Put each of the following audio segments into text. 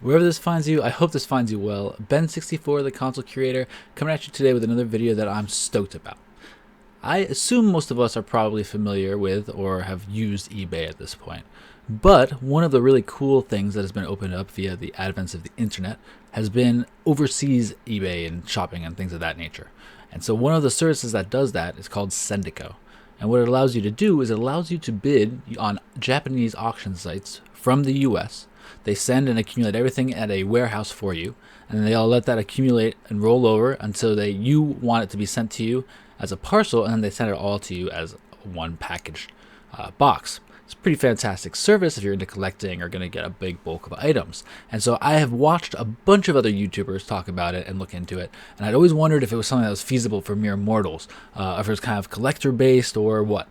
Wherever this finds you, I hope this finds you well. Ben64, the console curator, coming at you today with another video that I'm stoked about. I assume most of us are probably familiar with or have used eBay at this point. But one of the really cool things that has been opened up via the advent of the internet has been overseas eBay and shopping and things of that nature. And so one of the services that does that is called Sendico. And what it allows you to do is it allows you to bid on Japanese auction sites from the US. They send and accumulate everything at a warehouse for you, and they'll let that accumulate and roll over until you want it to be sent to you as a parcel, and then they send it all to you as one packaged box. It's a pretty fantastic service if you're into collecting or going to get a big bulk of items. And so I have watched a bunch of other YouTubers talk about it and look into it, and I'd always wondered if it was something that was feasible for mere mortals, if it was kind of collector-based or what.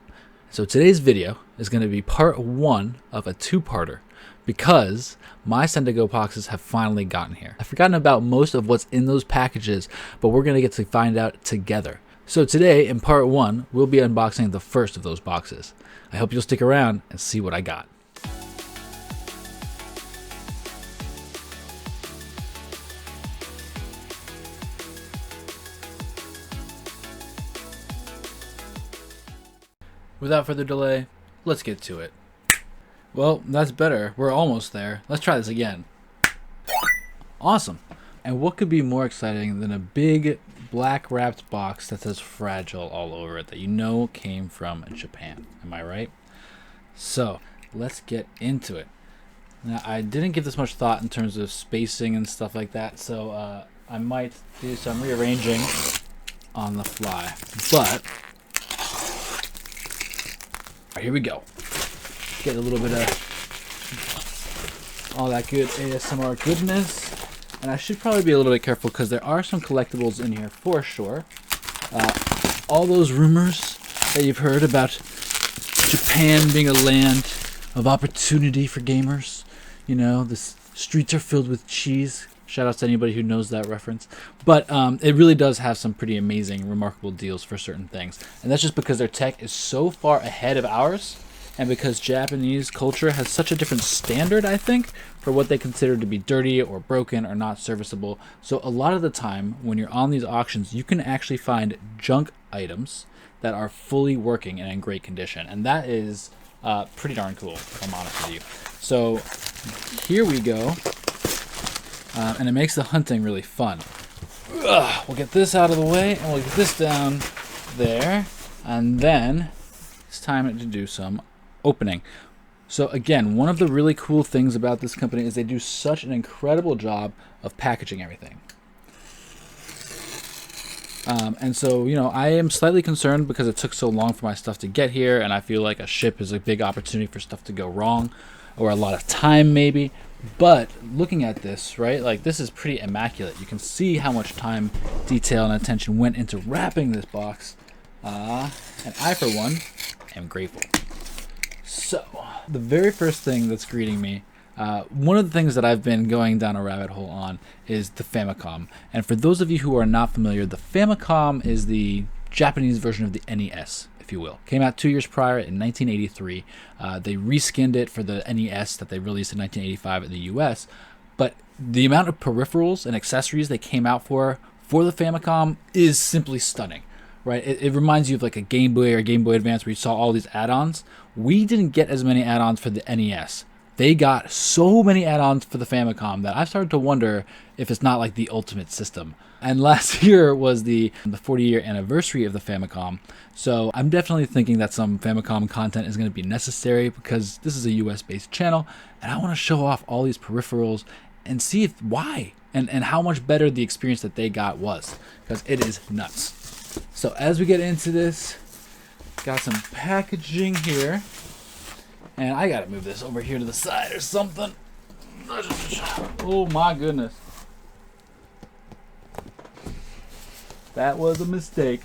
So today's video is going to be part one of a two-parter, because my Sendico boxes have finally gotten here. I've forgotten about most of what's in those packages, but we're going to get to find out together. So today, in part one, we'll be unboxing the first of those boxes. I hope you'll stick around and see what I got. Without further delay, let's get to it. Well, that's better. We're almost there. Let's try this again. Awesome. And what could be more exciting than a big black wrapped box that says fragile all over it that you know came from Japan? Am I right? So let's get into it. Now, I didn't give this much thought in terms of spacing and stuff like that, so I might do some rearranging on the fly. But here we go. Get a little bit of all that good ASMR goodness. And I should probably be a little bit careful because there are some collectibles in here for sure. All those rumors that you've heard about Japan being a land of opportunity for gamers. You know, the streets are filled with cheese. Shout out to anybody who knows that reference. But it really does have some pretty amazing, remarkable deals for certain things. And that's just because their tech is so far ahead of ours. And because Japanese culture has such a different standard, I think, for what they consider to be dirty or broken or not serviceable. So a lot of the time, when you're on these auctions, you can actually find junk items that are fully working and in great condition. And that is pretty darn cool, if I'm honest with you. So here we go. And it makes the hunting really fun. We'll get this out of the way, and we'll get this down there. And then it's time to do some opening. So again, one of the really cool things about this company is they do such an incredible job of packaging everything. And so, you know, I am slightly concerned because it took so long for my stuff to get here, and I feel like a ship is a big opportunity for stuff to go wrong, or a lot of time maybe. But looking at this, right, like this is pretty immaculate. You can see how much time, detail, and attention went into wrapping this box. And I, for one, am grateful. So, the very first thing that's greeting me, one of the things that I've been going down a rabbit hole on is the Famicom. And for those of you who are not familiar, the Famicom is the Japanese version of the NES, if you will. Came out 2 years prior in 1983. They reskinned it for the NES that they released in 1985 in the US. But the amount of peripherals and accessories they came out for the Famicom is simply stunning. Right, it reminds you of like a Game Boy or Game Boy Advance where you saw all these add-ons. We didn't get as many add-ons for the NES. They got so many add-ons for the Famicom that I've started to wonder if it's not like the ultimate system. And last year was the 40-year anniversary of the Famicom, so I'm definitely thinking that some Famicom content is going to be necessary because this is a US-based channel, and I want to show off all these peripherals and see why and how much better the experience that they got was, because it is nuts. So as we get into this, got some packaging here, and I gotta move this over here to the side or something. Oh my goodness. That was a mistake.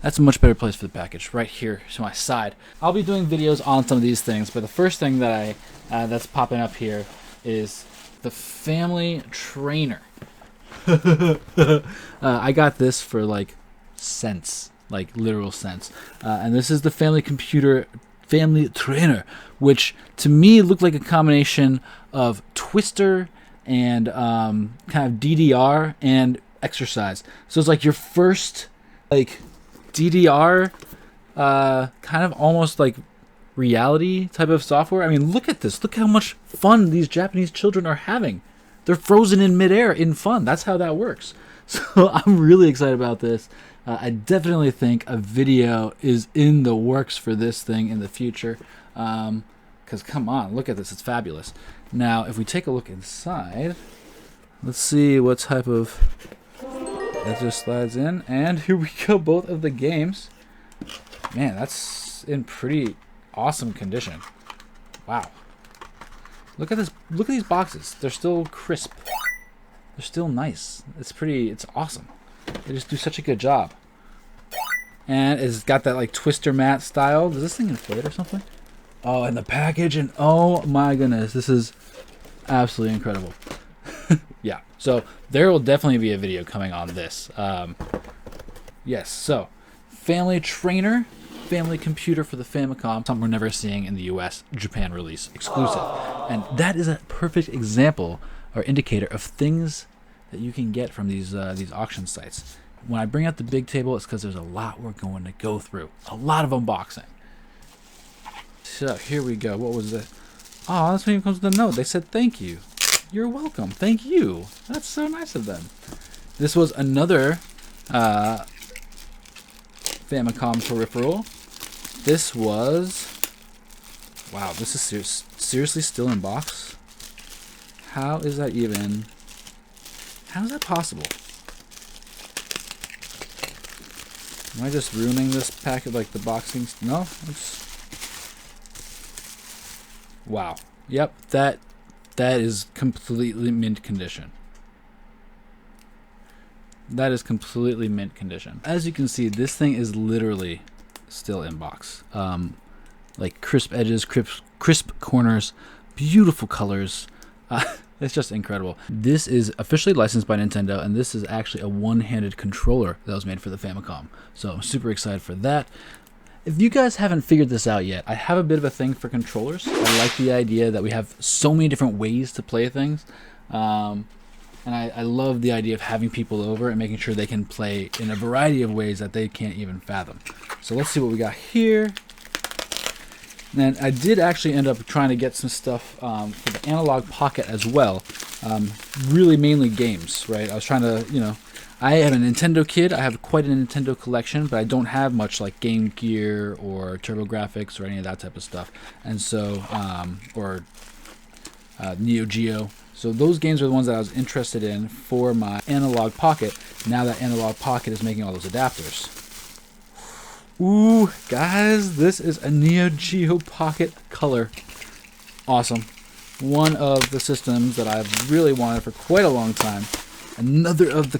That's a much better place for the package, right here to my side. I'll be doing videos on some of these things, but the first thing that that's popping up here is the family trainer. I got this for like cents. like literal sense. And this is the family trainer, which to me looked like a combination of Twister and kind of DDR and exercise. So it's like your first like DDR kind of almost like reality type of software. I mean, look at this. Look how much fun these Japanese children are having. They're frozen in midair in fun. That's how that works. So I'm really excited about this. I definitely think a video is in the works for this thing in the future. Because come on, look at this. It's fabulous. Now, if we take a look inside, let's see what type of... That just slides in. And here we go, both of the games. Man, that's in pretty awesome condition. Wow. Look at this. Look at these boxes. They're still crisp. They're still nice. It's awesome. They just do such a good job. And it's got that like Twister mat style. Does this thing inflate or something? Oh, and the package, and oh my goodness, this is absolutely incredible. Yeah, so there will definitely be a video coming on this. Yes, so family trainer, family computer for the Famicom, something we're never seeing in the US Japan release exclusive. And that is a perfect example or indicator of things that you can get from these auction sites. When I bring out the big table, it's because there's a lot we're going to go through. A lot of unboxing. So here we go. What was it? Oh, this one even comes with a note. They said thank you. You're welcome. Thank you. That's so nice of them. This was another Famicom peripheral. This was... Wow, this is seriously still in box? How is that even... How is that possible? Am I just ruining this packet, like the boxing? No? It's... Wow. Yep, that is completely mint condition. That is completely mint condition. As you can see, this thing is literally still in box. Like crisp edges, crisp corners, beautiful colors. It's just incredible. This is officially licensed by Nintendo, and this is actually a one-handed controller that was made for the Famicom. So I'm super excited for that. If you guys haven't figured this out yet, I have a bit of a thing for controllers. I like the idea that we have so many different ways to play things. And I love the idea of having people over and making sure they can play in a variety of ways that they can't even fathom. So let's see what we got here. And I did actually end up trying to get some stuff for the Analog Pocket as well. Really mainly games, right? I was trying to, you know, I am a Nintendo kid. I have quite a Nintendo collection, but I don't have much like Game Gear or TurboGrafx or any of that type of stuff. And so, or Neo Geo. So those games are the ones that I was interested in for my Analog Pocket. Now that Analog Pocket is making all those adapters. Ooh, guys, this is a Neo Geo Pocket Color. Awesome. One of the systems that I've really wanted for quite a long time. Another of the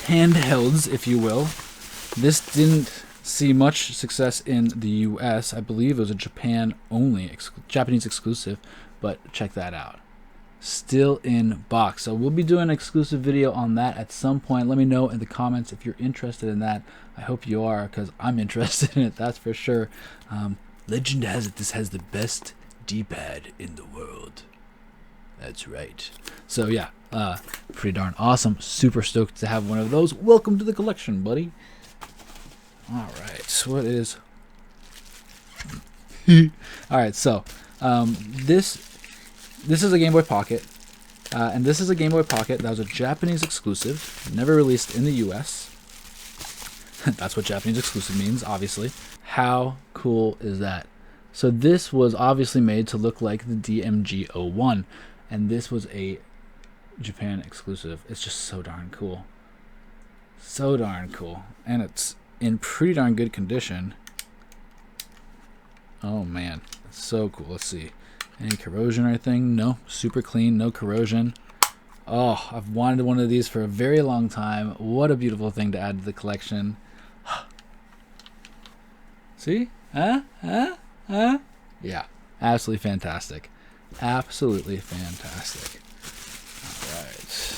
handhelds, if you will. This didn't see much success in the US. I believe it was a Japan only, Japanese exclusive, but check that out. Still in box. So we'll be doing an exclusive video on that at some point. Let me know in the comments if you're interested in that. I hope you are, because I'm interested in it, that's for sure. Legend has it this has the best D-pad in the world. That's right. So yeah, pretty darn awesome. Super stoked to have one of those. Welcome to the collection, buddy. All right, what is... All right, so this is a Game Boy Pocket, and this is a Game Boy Pocket that was a Japanese exclusive, never released in the US. That's what Japanese exclusive means, obviously. How cool is that? So this was obviously made to look like the DMG-01, and this was a Japan exclusive. It's just so darn cool. So darn cool. And it's in pretty darn good condition. Oh man, it's so cool. Let's see. Any corrosion or anything? No. Super clean, no corrosion. Oh, I've wanted one of these for a very long time. What a beautiful thing to add to the collection. See? Yeah, absolutely fantastic. Absolutely fantastic. Alright.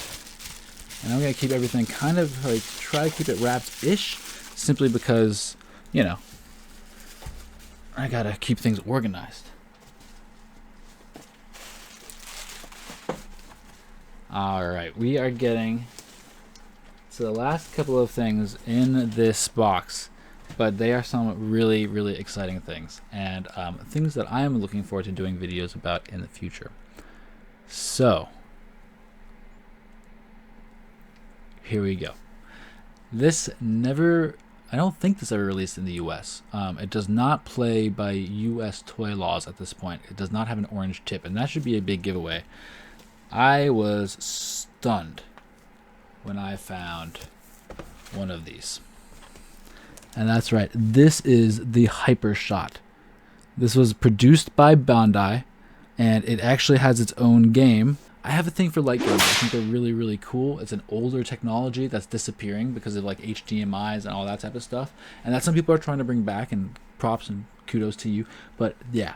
And I'm going to keep everything kind of, like, try to keep it wrapped-ish. simply because, you know, I gotta keep things organized. Alright, we are getting to the last couple of things in this box, but they are some really, really exciting things, and things that I am looking forward to doing videos about in the future. So, here we go. This never, I don't think this ever released in the US. It does not play by US toy laws at this point. It does not have an orange tip, and that should be a big giveaway. I was stunned when I found one of these. And that's right, this is the Hyper Shot. This was produced by Bandai, and it actually has its own game. I have a thing for light guns. I think they're really, really cool. It's an older technology that's disappearing because of like HDMIs and all that type of stuff. And that some people are trying to bring back, and props and kudos to you. But yeah,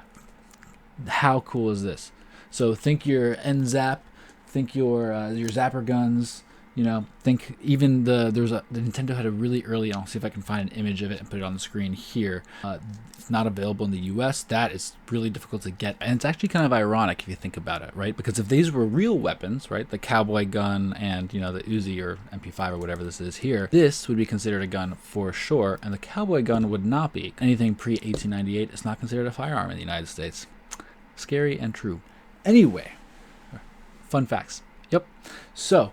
how cool is this? So think your NZAP, think your zapper guns, you know, think even the Nintendo had a really early, I'll see if I can find an image of it and put it on the screen here. It's not available in the US. That is really difficult to get, and it's actually kind of ironic if you think about it, right? Because if these were real weapons, right, the cowboy gun and, you know, the Uzi or MP5 or whatever this is here, this would be considered a gun for sure, and the cowboy gun would not be. Anything pre-1898 is not considered a firearm in the United States. Scary and true. Anyway, fun facts. Yep. So,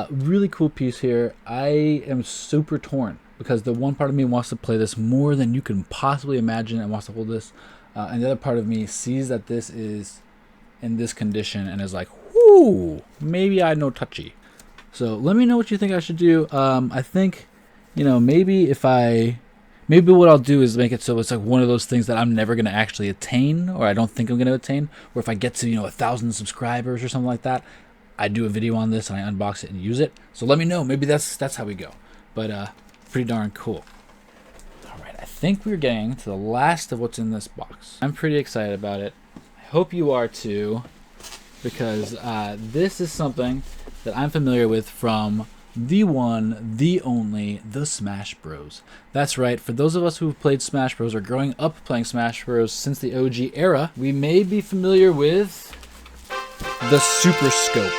really cool piece here. I am super torn because the one part of me wants to play this more than you can possibly imagine and wants to hold this. And the other part of me sees that this is in this condition and is like, whoo, maybe I know touchy. So let me know what you think I should do. I think, you know, maybe what I'll do is make it so it's like one of those things that I'm never going to actually attain, or I don't think I'm going to attain, or if I get to, you know, 1,000 subscribers or something like that, I do a video on this and I unbox it and use it. So let me know. Maybe that's how we go. But pretty darn cool. All right, I think we're getting to the last of what's in this box. I'm pretty excited about it. I hope you are too, because this is something that I'm familiar with from the one, the only, the Smash Bros. That's right, for those of us who've played Smash Bros. Or growing up playing Smash Bros. Since the OG era, we may be familiar with the Super Scope.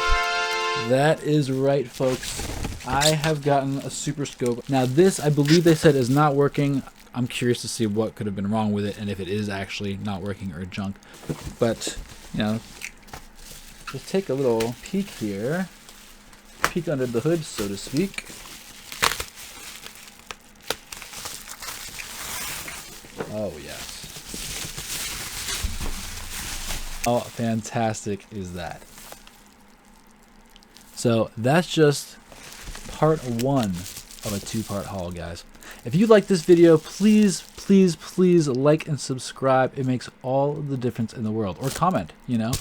That is right, folks. I have gotten a Super Scope. Now this, I believe they said, is not working. I'm curious to see what could have been wrong with it and if it is actually not working or junk. But, you know, just take a little peek here. Peek under the hood, so to speak. Oh, yes. How fantastic is that? So that's just part one of a two-part haul, guys. If you like this video, please, please, please like and subscribe. It makes all the difference in the world. Or comment, you know.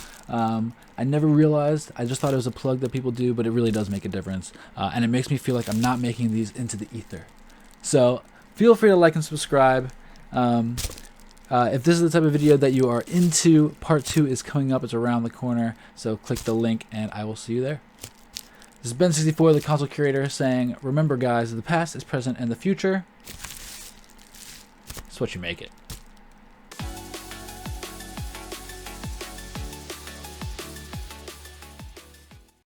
I never realized. I just thought it was a plug that people do, but it really does make a difference. And it makes me feel like I'm not making these into the ether. So feel free to like and subscribe. If this is the type of video that you are into, part 2 is coming up. It's around the corner. So click the link and I will see you there. This is Ben64, the console curator, saying, remember guys, the past is present and the future. It's what you make it.